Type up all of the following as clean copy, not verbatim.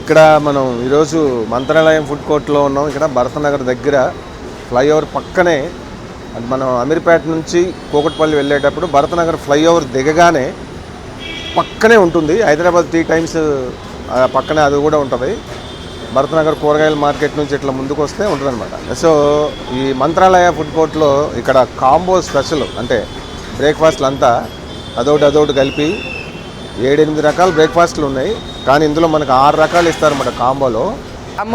ఇక్కడ మనం ఈరోజు మంత్రాలయం ఫుడ్ కోర్ట్లో ఉన్నాం. ఇక్కడ భరతనగర్ దగ్గర ఫ్లైఓవర్ పక్కనే, మనం అమీర్పేట నుంచి కూకట్పల్లి వెళ్ళేటప్పుడు భరతనగర్ ఫ్లైఓవర్ దిగగానే పక్కనే ఉంటుంది. హైదరాబాద్ 3 టైమ్స్ పక్కనే అది కూడా ఉంటుంది. భరతనగర్ కూరగాయల మార్కెట్ నుంచి ఇట్లా ముందుకు వస్తే ఉంటుంది అనమాట. సో ఈ మంత్రాలయ ఫుడ్ కోర్ట్లో ఇక్కడ కాంబో స్పెషల్ అంటే బ్రేక్ఫాస్ట్లు అంతా అదొకటి కలిపి 7-8 రకాల బ్రేక్ఫాస్ట్లు ఉన్నాయి. కానీ ఇందులో మనకు 6 రకాలు ఇస్తారన్నమాట కాంబోలో.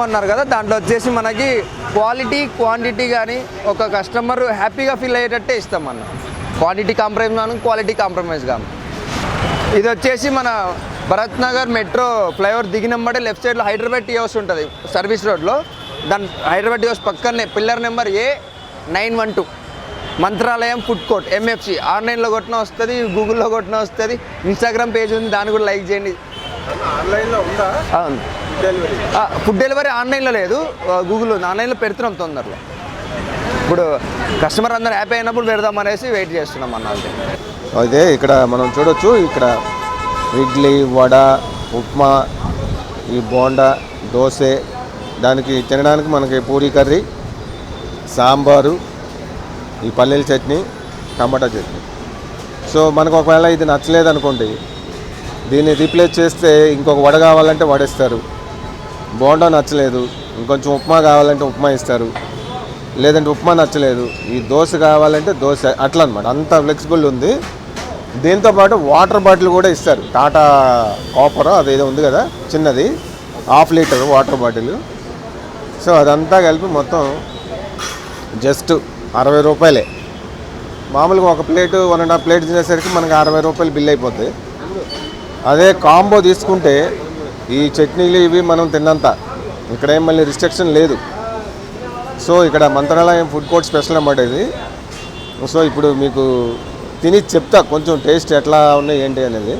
అన్నారు కదా, దాంట్లో వచ్చేసి మనకి క్వాలిటీ క్వాంటిటీ కానీ ఒక కస్టమర్ హ్యాపీగా ఫీల్ అయ్యేటట్టే ఇస్తాం అన్న. క్వాంటిటీ కాంప్రమైజ్ కానీ క్వాలిటీ కాంప్రమైజ్ కానీ. ఇది వచ్చేసి మన భరత్ నగర్ మెట్రో ఫ్లైఓవర్ దిగినమ్మడే లెఫ్ట్ సైడ్లో హైదరాబాద్ టీ హౌస్ ఉంటుంది సర్వీస్ రోడ్లో. దాని హైదరాబాద్ టీ హౌస్ పక్కనే pillar number A912 Mantralayam food court MFC. ఆన్లైన్లో కొట్టిన వస్తుంది, గూగుల్లో కొట్టిన వస్తుంది, ఇన్స్టాగ్రామ్ పేజ్ ఉంది, దాన్ని కూడా లైక్ చేయండి. ఆన్లైన్లో ఉందా? అవును, ఫుడ్ డెలివరీ ఆన్లైన్లో లేదు, గూగుల్ ఉంది. ఆన్లైన్లో పెడుతున్నాం తొందరలో. ఇప్పుడు కస్టమర్ అందరూ హ్యాపీ అయినప్పుడు పెడదామనేసి వెయిట్ చేస్తున్నాం అన్న. అయితే ఇక్కడ మనం చూడొచ్చు, ఇక్కడ ఇడ్లీ, వడ, ఉప్మా, ఈ బోండా, దోశ, దానికి తినడానికి మనకి పూరీ కర్రీ, సాంబారు, ఈ పల్లీల చట్నీ, టమాటా చట్నీ. సో మనకు ఒకవేళ ఇది నచ్చలేదు అనుకోండి, దీన్ని రీప్లేస్ చేస్తే ఇంకొక వడ కావాలంటే వడేస్తారు. బోండా నచ్చలేదు, ఇంకొంచెం ఉప్మా కావాలంటే ఉప్మా ఇస్తారు. లేదంటే ఉప్మా నచ్చలేదు, ఈ దోశ కావాలంటే దోశ, అట్లా అనమాట. అంత ఫ్లెక్సిబుల్ ఉంది. దీంతోపాటు వాటర్ బాటిల్ కూడా ఇస్తారు. టాటా కాపర్ అదేదో ఉంది కదా చిన్నది, 1/2 లీటర్ వాటర్ బాటిల్. సో అదంతా కలిపి మొత్తం జస్ట్ 60 రూపాయలే. మామూలుగా ఒక ప్లేటు 1.5 ప్లేట్ తినేసరికి మనకి 60 రూపాయలు బిల్ అయిపోతుంది. అదే కాంబో తీసుకుంటే ఈ చట్నీలు ఇవి మనం తిన్నంత, ఇక్కడేం మళ్ళీ రిస్ట్రిక్షన్ లేదు. సో ఇక్కడ మంత్రాలయం ఫుడ్ కోర్ట్ స్పెషల్ అన్నమాట ఇది. సో ఇప్పుడు మీకు తిని చెప్తా కొంచెం టేస్ట్ ఎట్లా ఉన్నాయి ఏంటి అనేది.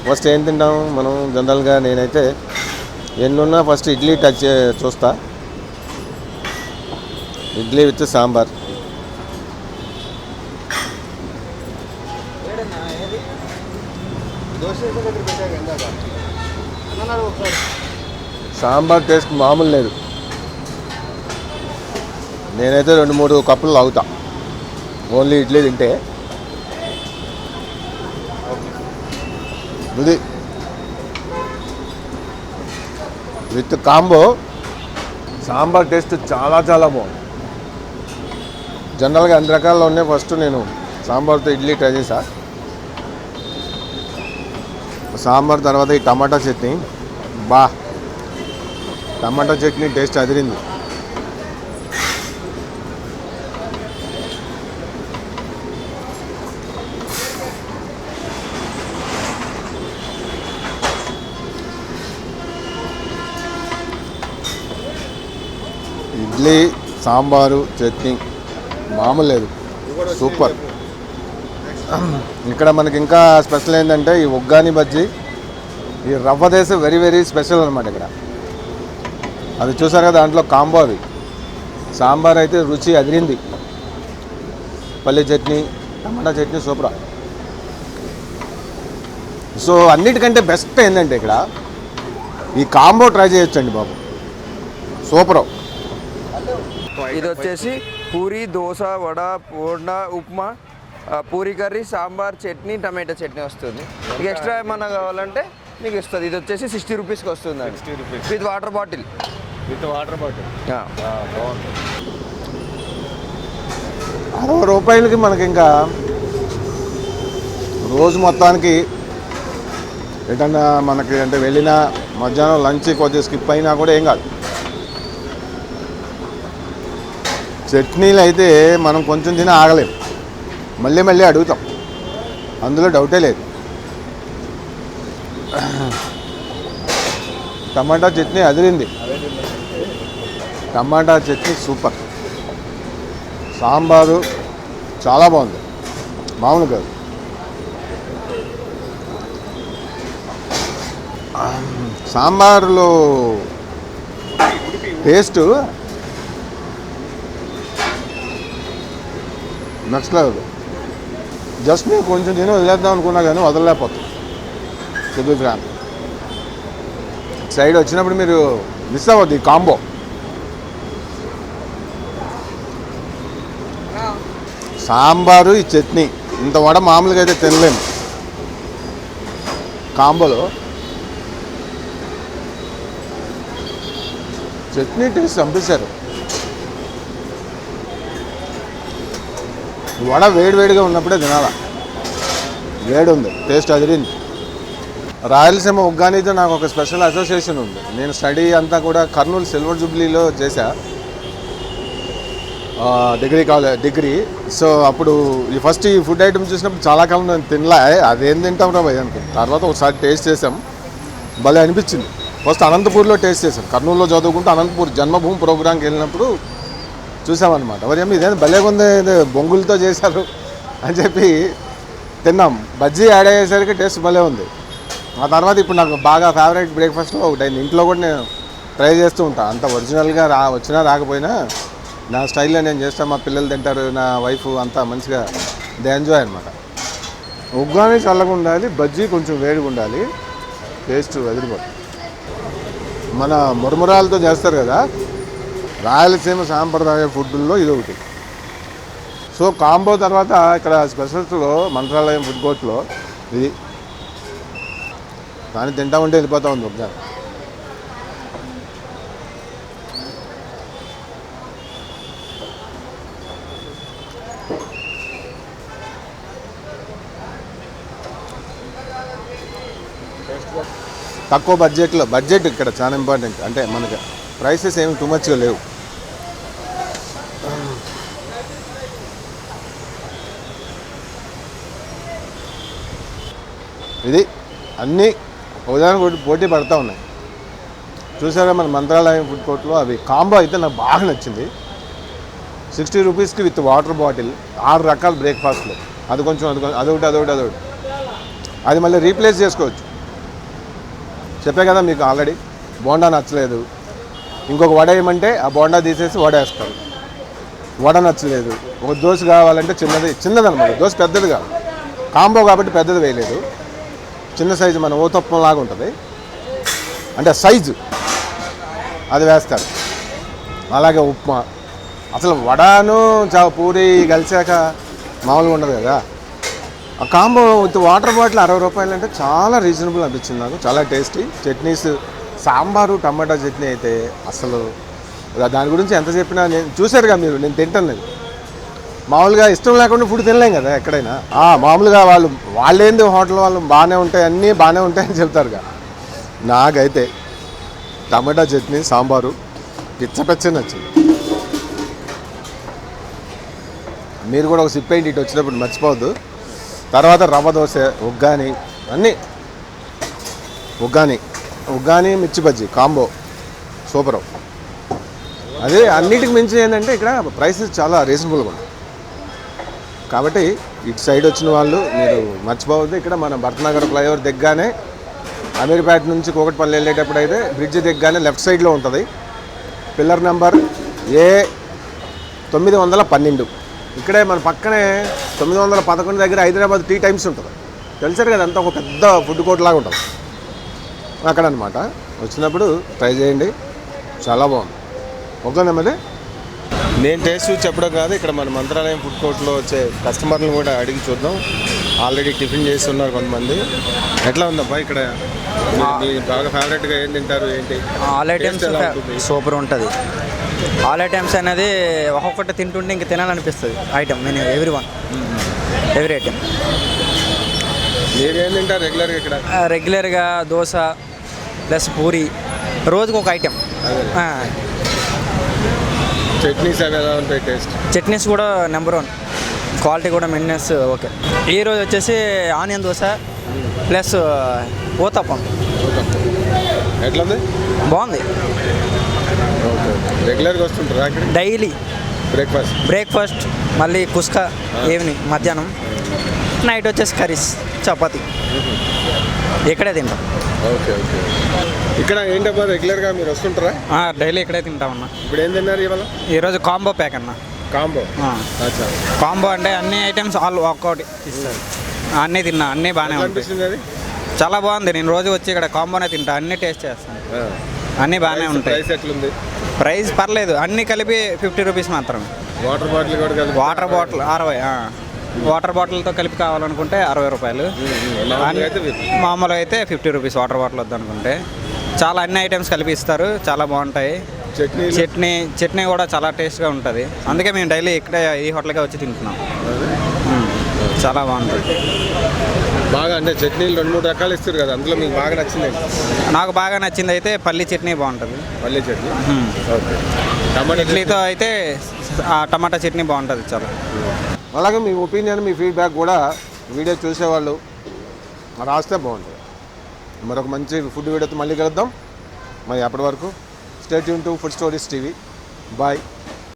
ఫస్ట్ ఏం తింటాం మనం జనరల్గా? నేనైతే ఎన్నున్నా ఫస్ట్ ఇడ్లీ టచ్ చూస్తా. ఇడ్లీ విత్ సాంబార్. సాంబార్ టేస్ట్ మామూలు లేదు. నేనైతే 2-3 కప్పులు తాగుతా ఓన్లీ ఇడ్లీ తింటే. ఇది విత్ కాంబో సాంబార్ టేస్ట్ చాలా చాలా బాగుంది. జనరల్గా అన్ని రకాల్లో ఉన్నాయి. ఫస్ట్ నేను సాంబార్తో ఇడ్లీ ట్రై చేసా. సాంబార్ తర్వాత ఈ టమాటా చట్నీ, టమాటా చట్నీ టేస్ట్ అదిరింది. ఇడ్లీ, సాంబారు, చట్నీ మామూలు లేదు, సూపర్. ఇక్కడ మనకి ఇంకా స్పెషల్ ఏంటంటే ఈ ఉగ్గాని బజ్జీ, ఈ రవ్వ దేశ వెరీ వెరీ స్పెషల్ అనమాట ఇక్కడ. అది చూసారు కదా, దాంట్లో కాంబో అది. సాంబార్ అయితే రుచి అదిరింది. పల్లీ చట్నీ, టమాటా చట్నీ సూపర్. సో అన్నిటికంటే బెస్ట్ ఏంటంటే ఇక్కడ ఈ కాంబో ట్రై చేయొచ్చండి బాబు, సూపర్. ఇది వచ్చేసి పూరి, దోశ, వడ, బోండా, ఉప్మా, పూరీ కర్రీ, సాంబార్, చట్నీ, టమాటా చట్నీ వస్తుంది. మీకు ఎక్స్ట్రా ఏమన్నా కావాలంటే మీకు ఇస్తుంది. ఇది వచ్చేసి 60 రూపీస్కి వస్తుంది. 60 రూపీస్ విత్ వాటర్ బాటిల్. బాగుంది. 60 రూపాయలకి మనకి ఇంకా రోజు మొత్తానికి ఎటన్నా మనకి అంటే వెళ్ళినా మధ్యాహ్నం లంచ్ కొద్దిగా స్కిప్ అయినా కూడా ఏం కాదు. చట్నీలు అయితే మనం కొంచెం తిని ఆగలేము, మళ్ళీ మళ్ళీ అడుగుతాం, అందులో డౌటే లేదు. టమాటా చట్నీ అదిరింది. టమాటా చట్నీ సూపర్. సాంబారు చాలా బాగుంది, మామూలు కాదు. సాంబారులో టేస్ట్ నెక్స్ట్ లెవెల్. జస్ట్ నేను కొంచెం తిని వదిలేద్దాం అనుకున్నా కానీ వదలలేకపోతాను. 2 గ్రామ్ ఇటు సైడ్ వచ్చినప్పుడు మీరు మిస్ అవ్వద్దు ఈ కాంబో. సాంబారు ఈ చట్నీ, ఇంత వడ మామూలుగా అయితే తినలేము. కాంబోలో చట్నీ టేస్ట్ చంపేశారు. వడ వేడివేడిగా ఉన్నప్పుడే తినాలా, వేడి ఉంది, టేస్ట్ అదిరింది. రాయలసీమ ఉగ్గానితో నాకు ఒక స్పెషల్ అసోసియేషన్ ఉంది. నేను స్టడీ అంతా కూడా కర్నూలు సిల్వర్ జూబ్లీలో చేశా డిగ్రీ. సో అప్పుడు ఈ ఫస్ట్ ఈ ఫుడ్ ఐటమ్ చూసినప్పుడు చాలా కాలం నేను తినలే, అదేం తింటాం రా భయ్ అనుకుంది. తర్వాత ఒకసారి టేస్ట్ చేసాం, భలే అనిపించింది. ఫస్ట్ అనంతపూర్లో టేస్ట్ చేశాం, కర్నూలులో చదువుకుంటూ అనంతపూర్ జన్మభూమి ప్రోగ్రాంకి వెళ్ళినప్పుడు చూసామన్నమాట. మరి ఇదేం భలే ఉంది, ఇది బొంగులతో చేశారు అని చెప్పి తిన్నాం. బజ్జీ యాడ్ అయ్యేసరికి టేస్ట్ భలే ఉంది. ఆ తర్వాత ఇప్పుడు నాకు బాగా ఫేవరెట్ బ్రేక్ఫాస్ట్లో ఒకటి అయింది. ఇంట్లో కూడా నేను ట్రై చేస్తూ ఉంటాను. అంత ఒరిజినల్గా వచ్చినా రాకపోయినా నా స్టైల్లో నేను చేస్తాను, మా పిల్లలు తింటారు, నా వైఫ్ అంతా మంచిగా దే ఎంజాయ్ అనమాట. ఉగ్గాని చల్లగా ఉండాలి, బజ్జీ కొంచెం వేడిగా ఉండాలి, టేస్ట్ ఎదిరిపోతుంది. మన మురమురాలతో చేస్తారు కదా, రాయలసీమ సాంప్రదాయ ఫుడ్లో ఇది ఒకటి. సో కాంబో తర్వాత ఇక్కడ స్పెషల్స్లో మంత్రాలయం ఫుడ్ కోర్ట్లో ఇది కానీ తింటా ఉంటే వెళ్ళిపోతూ ఉంది ఉగ్గాని. తక్కువ బడ్జెట్లో, బడ్జెట్ ఇక్కడ చాలా ఇంపార్టెంట్. అంటే మనకి ప్రైసెస్ ఏమి టూ మచ్గా లేవు. ఇది అన్నీ ఒకదానికి పోటీ పడుతూ ఉన్నాయి. చూసారా మన మంత్రాలయం ఫుడ్ కోర్ట్లో అవి కాంబో అయితే నాకు బాగా నచ్చింది. 60 రూపీస్కి విత్ వాటర్ బాటిల్ 6 రకాల బ్రేక్ఫాస్ట్లు. అది కొంచెం అదొకటి అది మళ్ళీ రీప్లేస్ చేసుకోవచ్చు. చెప్పే కదా మీకు ఆల్రెడీ బోండా నచ్చలేదు, ఇంకొక వడ వేయమంటే ఆ బోండా తీసేసి వడ వేస్తారు. వడ నచ్చలేదు, ఒక దోశ కావాలంటే చిన్నదనమాట, దోశ పెద్దది కాదు, కాంబో కాబట్టి పెద్దది వేయలేదు, చిన్న సైజు మన ఓతప్పం లాగా ఉంటుంది, అంటే సైజు అది వేస్తారు. అలాగే ఉప్మా, అసలు వడాను పూరి కలిసాక మామూలుగా ఉండదు కదా. ఆ కాంబో విత్ వాటర్ బాటిల్ 60 రూపాయలు అంటే చాలా రీజనబుల్ అనిపించింది నాకు, చాలా టేస్టీ. చట్నీస్, సాంబారు టమాటా చట్నీ అయితే అసలు దాని గురించి ఎంత చెప్పినా, నేను చూశారుగా మీరు, నేను తింటాను. మామూలుగా ఇష్టం లేకుండా ఫుడ్ తినలేం కదా ఎక్కడైనా. మామూలుగా వాళ్ళేంది హోటల్ వాళ్ళు బాగానే ఉంటాయి, అన్నీ బాగానే ఉంటాయని చెప్తారుగా. నాకైతే టమాటా చట్నీ సాంబారు పిచ్చ నచ్చింది. మీరు కూడా ఒక సిప్ అయింది ఇటు వచ్చినప్పుడు మర్చిపోవద్దు. తర్వాత రవ్వ దోశ, ఉగ్గాని, అన్నీ ఉగ్గాని మిర్చి బజ్జీ కాంబో సూపరు. అదే అన్నిటికి మించి ఏంటంటే ఇక్కడ ప్రైసెస్ చాలా రీజనబుల్గా ఉన్నాయి. కాబట్టి ఇటు సైడ్ వచ్చిన వాళ్ళు మీరు మర్చిపోవద్దు. ఇక్కడ మన భరతనగర్ ఫ్లైఓవర్ దిగ్గానే అమీర్పేట నుంచి కూకట్పల్లి వెళ్ళేటప్పుడు అయితే బ్రిడ్జ్ దిగ్గానే లెఫ్ట్ సైడ్లో ఉంటుంది. Pillar number A912. ఇక్కడే మన పక్కనే 911 దగ్గర హైదరాబాద్ టీ టైమ్స్ ఉంటుంది, తెలిసారు కదా, అంతా ఒక పెద్ద ఫుడ్ కోర్ట్ లాగా ఉంటుంది అక్కడ అనమాట. వచ్చినప్పుడు ట్రై చేయండి, చాలా బాగుంది. ఓకేనా మరి నేను టేస్ట్ చూసి చెప్పడం కాదు, ఇక్కడ మన మంత్రాలయం ఫుడ్ కోర్ట్లో వచ్చే కస్టమర్లను కూడా అడిగి చూద్దాం. ఆల్రెడీ టిఫిన్ చేస్తున్నారు కొంతమంది. ఎట్లా ఉందబ్బా ఇక్కడ బాగా ఫేవరెట్గా ఏం తింటారు ఏంటి? ఆల్ ఐటమ్స్ సూపర్ ఉంటుంది. ఆల్ ఐటమ్స్ అనేది ఒక్కొక్కటి తింటుంటే ఇంక తినాలనిపిస్తుంది. ఐటమ్ నేను ఎవ్రీ ఐటమ్. మీరు ఏం తింటారు రెగ్యులర్గా ఇక్కడ? రెగ్యులర్గా దోశ ప్లస్ పూరి, రోజుకు ఒక ఐటెం. చట్నీస్ అవి ఎలా ఉంటాయి టేస్ట్? చట్నీస్ కూడా నెంబర్ 1, క్వాలిటీ కూడా మెయింటెనెన్స్ ఓకే. ఈరోజు వచ్చేసి ఆనియన్ దోశ ప్లస్ ఊతప్పం. ఎట్లా ఉంది? బాగుంది. ఓకే, రెగ్యులర్గా వస్తుంటారా ఇక్కడ? డైలీ బ్రేక్ఫాస్ట్ మళ్ళీ కుస్కా ఈవినింగ్, మధ్యాహ్నం, నైట్ వచ్చేసి కర్రీస్, చపాతి ఇక్కడే తింటాం. ఓకే. ఇక్కడ ఏంటబ్బా రెగ్యులర్గా మీరు వస్తుంటారా? డైలీ ఇక్కడే తింటామన్నా. ఇప్పుడు ఏం తిన్నారు ఇవాళ? ఈరోజు కాంబో ప్యాక్ అన్న. కాంబో అంటే అన్ని ఐటమ్స్ ఆల్ ఒక్కొక్కటి ఇస్తారు. అన్నీ తిన్నా, అన్నీ బాగానే అనిపిస్తుంది. అది చాలా బాగుంది. నేను రోజు వచ్చి ఇక్కడ కాంబోనే తింటా, అన్నీ టేస్ట్ చేస్తాను, అన్నీ బాగానే ఉంటాయి. ప్రైస్ ఎట్లుంది? ప్రైస్ పర్లేదు, అన్నీ కలిపి 50 రూపీస్ మాత్రమే. వాటర్ బాటిల్ కూడా కలిపి వాటర్ బాటిల్ 60. వాటర్ బాటిల్తో కలిపి కావాలనుకుంటే 60 రూపాయలు. మామూలుగా అయితే 50 రూపీస్ వాటర్ బాటిల్ వద్దనుకుంటే. చాలా అన్ని ఐటమ్స్ కలిపి ఇస్తారు, చాలా బాగుంటాయి. చట్నీ కూడా చాలా టేస్ట్గా ఉంటుంది. అందుకే మేము డైలీ ఇక్కడే ఈ హోటల్కే వచ్చి తింటున్నాం. చాలా బాగుంటుంది. బాగా అంటే చట్నీలు 2-3 రకాలు ఇస్తారు కదా, అందులో మీకు బాగా నచ్చింది? నాకు బాగా నచ్చింది అయితే పల్లి చట్నీ బాగుంటుంది. పల్లి చట్నీ, ఓకే. టమాటా ఇడ్లీతో అయితే టమాటా చట్నీ బాగుంటుంది చాలా. అలాగే మీ ఒపీనియన్, మీ ఫీడ్బ్యాక్ కూడా వీడియో చూసేవాళ్ళు రాస్తే బాగుంటుంది. మరొక మంచి ఫుడ్ వీడియోతో మళ్ళీ కలుద్దాం. మరి అప్పటి వరకు stay tune to Food Stories TV. Bye.